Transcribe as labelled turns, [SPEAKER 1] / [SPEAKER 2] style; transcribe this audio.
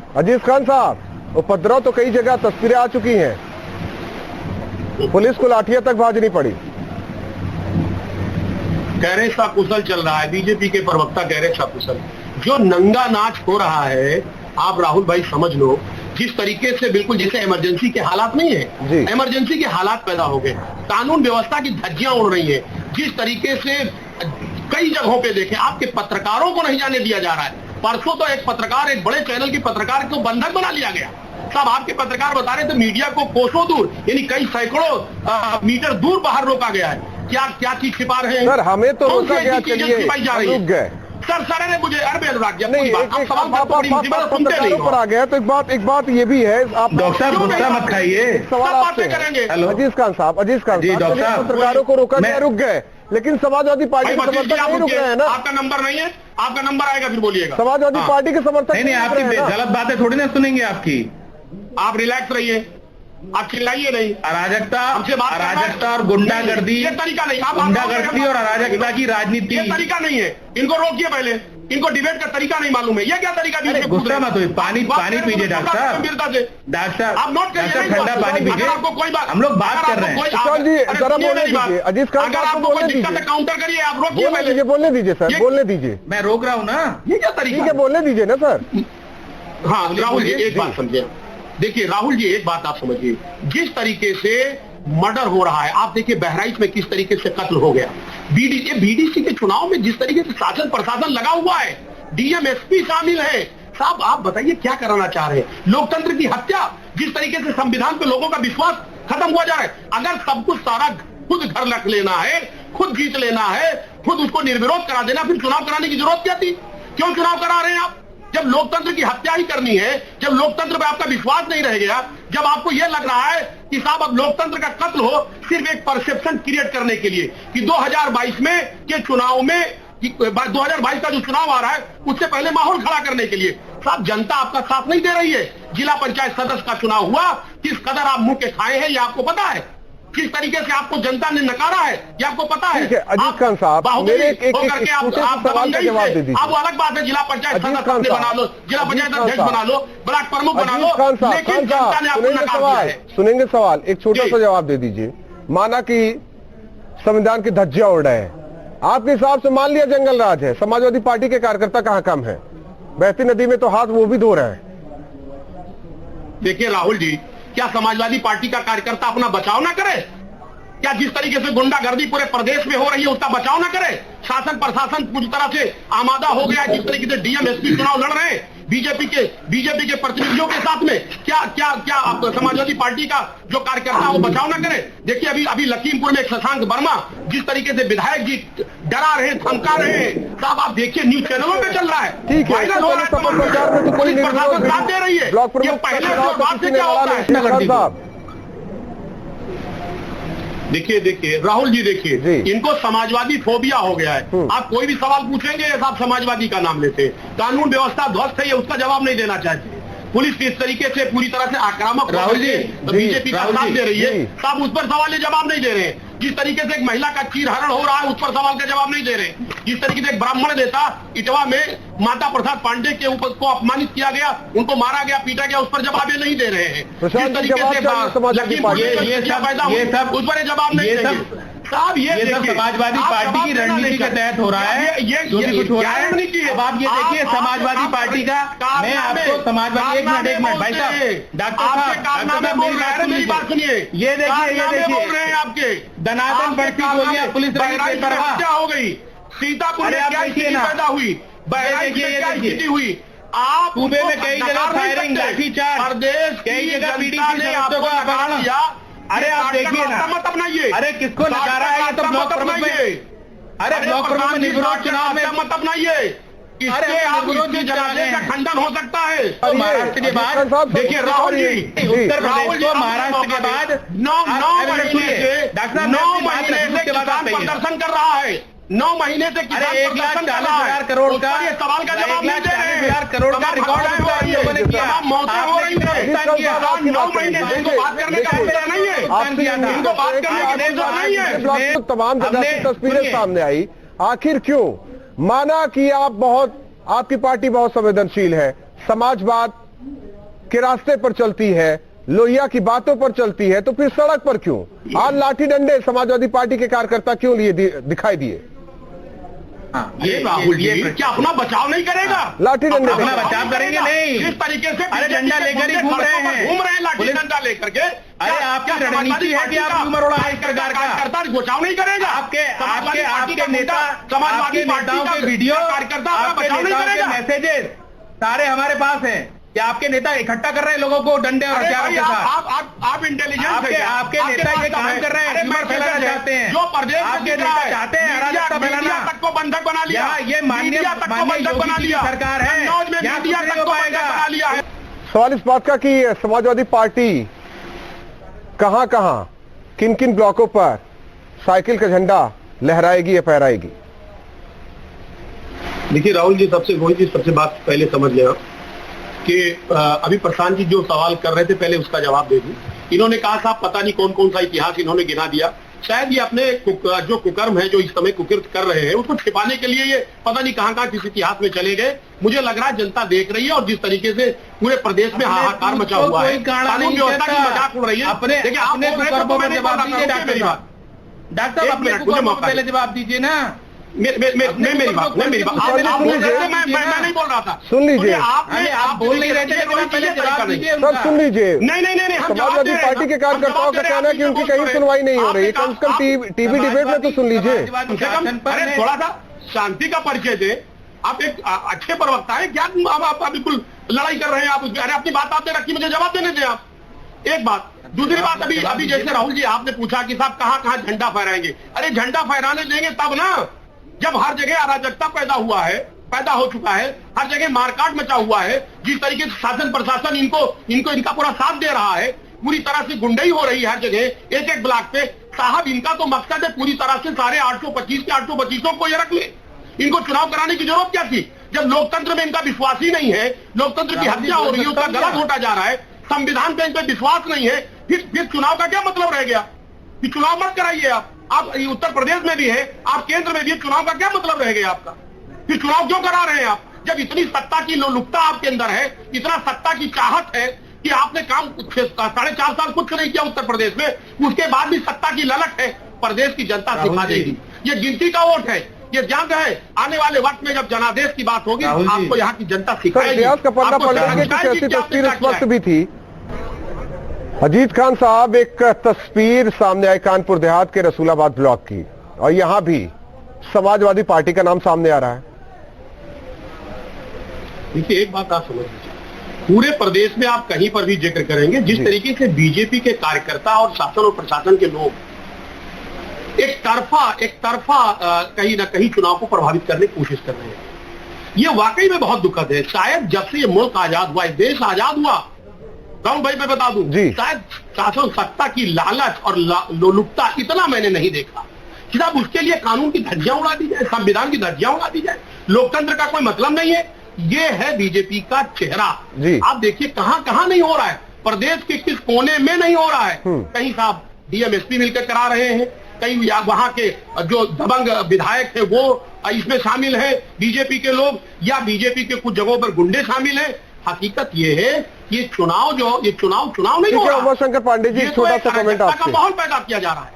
[SPEAKER 1] अजीज खान साहब, उपद्रव तो कई जगह तस्वीरें आ चुकी हैं, पुलिस को लाठियां तक भाजनी पड़ी।
[SPEAKER 2] कह रहे सकुशल चल रहा है, बीजेपी के प्रवक्ता कह रहे सकुशल। जो नंगा नाच हो रहा है, आप राहुल भाई समझ लो, जिस तरीके से बिल्कुल जैसे इमरजेंसी के हालात नहीं है, इमरजेंसी के हालात पैदा हो गए, कानून व्यवस्था की धज्जियां उड़ रही है। जिस तरीके से कई जगहों पे देखें, आपके पत्रकारों को नहीं जाने दिया जा रहा है। परसों तो एक पत्रकार, एक बड़े चैनल की पत्रकार को बंधक बना लिया गया। साहब आपके पत्रकार बता रहे थे मीडिया को कोसों दूर, यानी कई सैकड़ों मीटर दूर बाहर रोका गया है। क्या क्या चीज छिपा रहे हैं
[SPEAKER 1] सर? हमें तो रोका गया, चलिए रुक गए
[SPEAKER 2] सर। अरे मुझे अरबे अनुराग
[SPEAKER 1] नहीं, पत्रकारों पर आ गया तो एक बात ये भी है, आप
[SPEAKER 3] डॉक्टर साहब गुस्सा मत खाइए,
[SPEAKER 1] सवाल आपसे करेंगे। अजीज खान साहब, पत्रकारों को रोका गया, रुक गए, लेकिन समाजवादी पार्टी के समर्थक नहीं रुक रहे हैं ना।
[SPEAKER 2] आपका नंबर नहीं है, आपका नंबर आएगा फिर बोलिएगा।
[SPEAKER 1] समाजवादी पार्टी के समर्थक
[SPEAKER 3] नहीं, आपकी गलत बातें थोड़ी ना सुनेंगे आपकी।
[SPEAKER 2] आप रिलैक्स रहिए, आप चिल्लाइए नहीं।
[SPEAKER 3] अराजकता और गुंडागर्दी,
[SPEAKER 2] ये तरीका नहीं।
[SPEAKER 3] गुंडागर्दी और अराजकता की राजनीति,
[SPEAKER 2] ये तरीका नहीं है। इनको रोकिए पहले, इनको डिबेट का तरीका नहीं मालूम है। ये क्या तरीका?
[SPEAKER 3] गुस्सा मत हो, पानी पीजिए डॉक्टर साहब। डॉक्टर साहब
[SPEAKER 2] आप नोट करिए,
[SPEAKER 3] ठंडा पानी पीजिए।
[SPEAKER 2] आपको कोई बात,
[SPEAKER 3] हम लोग बात कर रहे हैं।
[SPEAKER 1] जरा बोलने दीजिए अजीज खान,
[SPEAKER 2] आपको कोई दिक्कत है काउंटर करिए, आप रोकिए पहले।
[SPEAKER 1] बोलने दीजिए सर, बोलने दीजिए।
[SPEAKER 3] मैं रोक रहा हूँ ना,
[SPEAKER 2] ये क्या तरीका है?
[SPEAKER 1] बोलने दीजिए ना सर।
[SPEAKER 2] हाँ राहुल जी एक बात समझिए, देखिए राहुल जी एक बात आप समझिए, जिस तरीके से मर्डर हो रहा है, आप देखिए बहराइच में किस तरीके से कत्ल हो गया। बीडीसी के चुनाव में जिस तरीके से शासन प्रशासन लगा हुआ है, डीएम एसपी शामिल है। साहब आप बताइए क्या कराना चाह रहे हैं? लोकतंत्र की हत्या, जिस तरीके से संविधान पे लोगों का विश्वास खत्म हुआ जा रहा है। अगर सब कुछ सारा खुद घर रख लेना है, खुद जीत लेना है, खुद उसको निर्विरोध करा देना, फिर चुनाव कराने की जरूरत क्या थी? क्यों चुनाव करा रहे हैं आप? जब लोकतंत्र की हत्या ही करनी है, जब लोकतंत्र पे आपका विश्वास नहीं रह गया, जब आपको यह लग रहा है कि साहब अब लोकतंत्र का कत्ल हो सिर्फ एक परसेप्शन क्रिएट करने के लिए कि 2022 में के चुनाव में, 2022 का जो चुनाव आ रहा है उससे पहले माहौल खड़ा करने के लिए। साहब जनता आपका साथ नहीं दे रही है। जिला पंचायत सदस्य का चुनाव हुआ, किस कदर आप मुंह के खाए हैं ये आपको पता है। किस तरीके से आपको जनता ने नकारा है ये आपको पता है।
[SPEAKER 1] अजीज खान साहब, मेरे एक सवाल का जवाब दे दीजिए।
[SPEAKER 2] आप अलग बात है, जिला पंचायत सदस्य बना लो, जिला पंचायत अध्यक्ष बना लो, ब्लॉक प्रमुख बना लो, लेकिन जनता ने आपको नकार दिया है।
[SPEAKER 1] सुनेंगे सवाल, एक छोटा सा जवाब दे दीजिए। माना कि संविधान की धज्जियां उड़ रहे हैं, आपके हिसाब से मान लिया जंगल राज है, समाजवादी पार्टी के कार्यकर्ता कहां कम है? बहती नदी में तो हाथ वो भी धो रहे हैं।
[SPEAKER 2] देखिए राहुल जी, क्या समाजवादी पार्टी का कार्यकर्ता अपना बचाव ना करे? क्या जिस तरीके से गुंडागर्दी पूरे प्रदेश में हो रही है उसका बचाव ना करे? शासन प्रशासन पूरी तरह से आमादा हो गया है। जिस तरीके से डीएम एसपी चुनाव लड़ रहे हैं बीजेपी के प्रतिनिधियों के साथ में, क्या क्या क्या समाजवादी पार्टी का जो कार्यकर्ता वो बचाव ना करे? देखिए अभी लखीमपुर में एक शशांक वर्मा जिस तरीके से विधायक जी डरा रहे हैं, धमका रहे हैं, साहब आप देखिए न्यूज चैनलों पे चल रहा है,
[SPEAKER 1] ठीक है। प्रचार में तो कोई
[SPEAKER 2] साथ दे रही है।
[SPEAKER 1] ब्लॉक प्रमुख
[SPEAKER 2] पहले बात से क्या होता है? देखिए राहुल जी, देखिए इनको समाजवादी फोबिया हो गया है। आप कोई भी सवाल पूछेंगे आप समाजवादी का नाम लेते हैं। कानून व्यवस्था ध्वस्त है, ये उसका जवाब नहीं देना चाहते। पुलिस किस तरीके से पूरी तरह से आक्रामक
[SPEAKER 3] राहुल जी
[SPEAKER 2] बीजेपी का साथ दे रही है, साहब उस पर सवाल जवाब नहीं दे रहे हैं। जिस तरीके से एक महिला का चीरहरण हो रहा है उस पर सवाल का जवाब नहीं दे रहे। जिस तरीके से एक ब्राह्मण नेता इटवा में माता प्रसाद पांडे के ऊपर को अपमानित किया गया, उनको मारा गया, पीटा गया, उस पर जवाब ये नहीं दे रहे हैं। जिस तरीके से ये सब उस पर जवाब नहीं देंगे। साहब ये
[SPEAKER 3] समाजवादी पार्टी की रणनीति के तहत हो रहा है, जो भी कुछ हो रहा है। अब आप ये देखिए समाजवादी पार्टी का, मैं आपको समाजवादी एक मिनट भाई साहब, डॉक्टर साहब मेरी बात सुनिए। ये देखिए बोल रहे हैं आपके दनादन बढ़ती गोलियां, पुलिस
[SPEAKER 2] क्या हो गई, सीतापुर में क्या स्थिति पैदा हुई, बहराइच हुई, आप
[SPEAKER 3] सूबे में कई जगह फायरिंग, लाठीचार्ज,
[SPEAKER 2] प्रदेश
[SPEAKER 3] कई जगह बीडीसी ने आपको अपहरण किया। अरे आप देखिए ना,
[SPEAKER 2] मत अपनाइए।
[SPEAKER 3] अरे किसको नकारा है? ये तो ब्लॉक प्रमुख में, अरे ब्लॉक प्रमुख में निर्विरोध चुनाव में
[SPEAKER 2] मत अपनाइए। इससे आप इसके जनाजे का खंडन हो सकता है।
[SPEAKER 3] महाराष्ट्र के बाद देखिए राहुल जी, उत्तर प्रदेश को महाराष्ट्र के बाद
[SPEAKER 2] 9 महीने से किसान प्रदर्शन कर रहा है। 9 महीने से किसान
[SPEAKER 3] 1,40,000 करोड़ का,
[SPEAKER 2] ये सवाल का जवाब नहीं दे रहे हैं।
[SPEAKER 3] 1,40,000 करोड़ का रिकॉर्ड लोगों ने किया।
[SPEAKER 2] मौतें हो रही है। 9 महीने से इनको बात करने का अवसर नहीं है, इनको बात करने का अवसर नहीं है।
[SPEAKER 1] तमाम जगह की तस्वीरें सामने आई, आखिर क्यों? माना कि आपकी पार्टी बहुत संवेदनशील है, समाजवाद के रास्ते पर चलती है, लोहिया की बातों पर चलती है, तो फिर सड़क पर क्यों? आज लाठी डंडे समाजवादी पार्टी के कार्यकर्ता क्यों लिए दिखाई दिए?
[SPEAKER 2] ये राहुल जी क्या अपना बचाव नहीं करेगा?
[SPEAKER 1] लाठी डंडे
[SPEAKER 3] अपना बचाव करेंगे नहीं।
[SPEAKER 2] इस तरीके से
[SPEAKER 3] अरे डंडा लेकर ही घूम रहे हैं
[SPEAKER 2] लाठी डंडा लेकर के।
[SPEAKER 3] अरे आपकी रणनीति है कि आप उम्र उड़ा इस प्रकार का
[SPEAKER 2] बचाव नहीं करेगा।
[SPEAKER 3] आपके नेता, समाजवादी नेताओं के वीडियो,
[SPEAKER 2] कार्यकर्ता
[SPEAKER 3] आपके नेताओं के मैसेजेस सारे हमारे पास हैं कि आपके नेता इकट्ठा कर रहे हैं लोगों को डंडे और हथियारों के साथ।
[SPEAKER 2] आप इंटेलिजेंस
[SPEAKER 3] आपके नेता ये काम कर रहे हैं, ह्यूमर फैलाना चाहते हैं।
[SPEAKER 2] जो प्रदेश
[SPEAKER 3] आपके नेता चाहते हैं अराजकता फैलाना।
[SPEAKER 2] तक को बंधक बना लिया।
[SPEAKER 3] ये माननीय योगी की सरकार है, यहाँ
[SPEAKER 2] मीडिया तक को बंधक बना लिया है।
[SPEAKER 1] सवाल इस बात का कि समाजवादी पार्टी कहां कहां, किन किन ब्लॉकों पर साइकिल का झंडा लहराएगी या फहराएगी?
[SPEAKER 2] देखिए राहुल जी, सबसे बात पहले समझ लें कि अभी प्रशांत जी जो सवाल कर रहे थे पहले उसका जवाब दे दूं। इन्होंने कहा साहब पता नहीं कौन कौन सा इतिहास इन्होंने गिना दिया। शायद ये अपने जो कुकर्म है, जो इस समय कुकृत कर रहे हैं, उसको छिपाने के लिए ये पता नहीं कहां किस इतिहास में चले गए। मुझे लग रहा है जनता देख रही है और जिस तरीके से पूरे प्रदेश में हाहाकार मचा हुआ है, कानून व्यवस्था की मजाक उड़ रही है।
[SPEAKER 3] देखिए अपने कुकर्मों में जवाब दीजिए डॉक्टर साहब, अपने कुकर्मों में पहले जवाब दीजिए ना।
[SPEAKER 2] मेरी बात मैं नहीं बोल रहा था।
[SPEAKER 1] सुन लीजिए,
[SPEAKER 3] आप बोल नहीं रहे थे, पहले जवाब दीजिए।
[SPEAKER 1] सब सुन लीजिए।
[SPEAKER 2] नहीं
[SPEAKER 1] समाजवादी पार्टी के कार्यकर्ताओं का कहना है कि उनकी कहीं सुनवाई नहीं हो रही। कम से कम टीवी डिबेट में तो सुन लीजिए।
[SPEAKER 2] अरे थोड़ा सा शांति का परिचय दे। आप एक अच्छे प्रवक्ता है, क्या आप बिल्कुल लड़ाई कर रहे हैं? आप अरे अपनी बात आपने रखी, मुझे जवाब देने दें आप। एक बात। दूसरी बात, अभी जैसे राहुल जी आपने पूछा कि साहब कहां कहां झंडा फहराएंगे। अरे झंडा फहराने देंगे तब ना, जब हर जगह अराजकता पैदा हो चुका है, हर जगह मारकाट मचा हुआ है, जिस तरीके से शासन प्रशासन इनका पूरा साथ दे रहा है, पूरी तरह से गुंडाई हो रही है हर जगह एक एक ब्लॉक पे। साहब इनका तो मकसद है पूरी तरह से सारे 825 के 825 को ये रख ले। इनको चुनाव कराने की जरूरत क्या थी? जब लोकतंत्र में इनका विश्वास ही नहीं है, लोकतंत्र की हत्या हो रही है, उसका गलत होता जा रहा है, संविधान पे इनका विश्वास नहीं है, फिर चुनाव का क्या मतलब रह गया? कि चुनाव मत कराइए आप उत्तर प्रदेश में भी है, आप केंद्र में भी है, चुनाव का क्या मतलब रह गया आपका? फिर चुनाव क्यों करा रहे हैं आप? जब इतनी सत्ता की लोलुपता आपके अंदर है, इतना सत्ता की चाहत है कि आपने काम 4.5 साल कुछ नहीं किया उत्तर प्रदेश में, उसके बाद भी सत्ता की ललक है, प्रदेश की जनता सिखा देगी। ये गिनती का वोट है, ये जंग है। आने वाले वक्त में जब जनादेश की बात होगी आपको यहाँ की जनता सिखाएगी।
[SPEAKER 1] इतिहास का पन्ना पलटेंगे कुछ ऐसी तस्वीर स्पष्ट भी थी। अजीत खान साहब, एक तस्वीर सामने आई कानपुर देहात के रसूलाबाद ब्लॉक की, और यहां भी समाजवादी पार्टी का नाम सामने आ रहा है।
[SPEAKER 2] देखिए एक बात आप समझ लीजिए, पूरे प्रदेश में आप कहीं पर भी जिक्र करेंगे, जिस तरीके से बीजेपी के कार्यकर्ता और शासन और प्रशासन के लोग एक तरफा कहीं ना कहीं चुनाव को प्रभावित करने की कोशिश कर रहे हैं, ये वाकई में बहुत दुखद है। शायद जब से ये मुल्क आजाद हुआ, देश आजाद हुआ, राहुल भाई मैं बता दूं, शायद शासन सत्ता की लालच और लोलुपता इतना मैंने नहीं देखा कि साहब उसके लिए कानून की धज्जियां उड़ा दी जाए, संविधान की धज्जियां उड़ा दी जाए। लोकतंत्र का कोई मतलब नहीं है। ये है बीजेपी का चेहरा। आप देखिए कहां कहां नहीं हो रहा है, प्रदेश के किस कोने में नहीं हो रहा है। कहीं साहब डीएमएसपी मिलकर करा रहे हैं, कहीं वहां के जो दबंग विधायक थे वो इसमें शामिल है, बीजेपी के लोग, या बीजेपी के कुछ जगहों पर गुंडे शामिल हैं। हकीकत ये है ये चुनाव नहीं हो रहा है,
[SPEAKER 1] शंकर पांडे जी, छोटा सा कमेंट आपसे।
[SPEAKER 2] माहौल पैदा किया जा रहा है।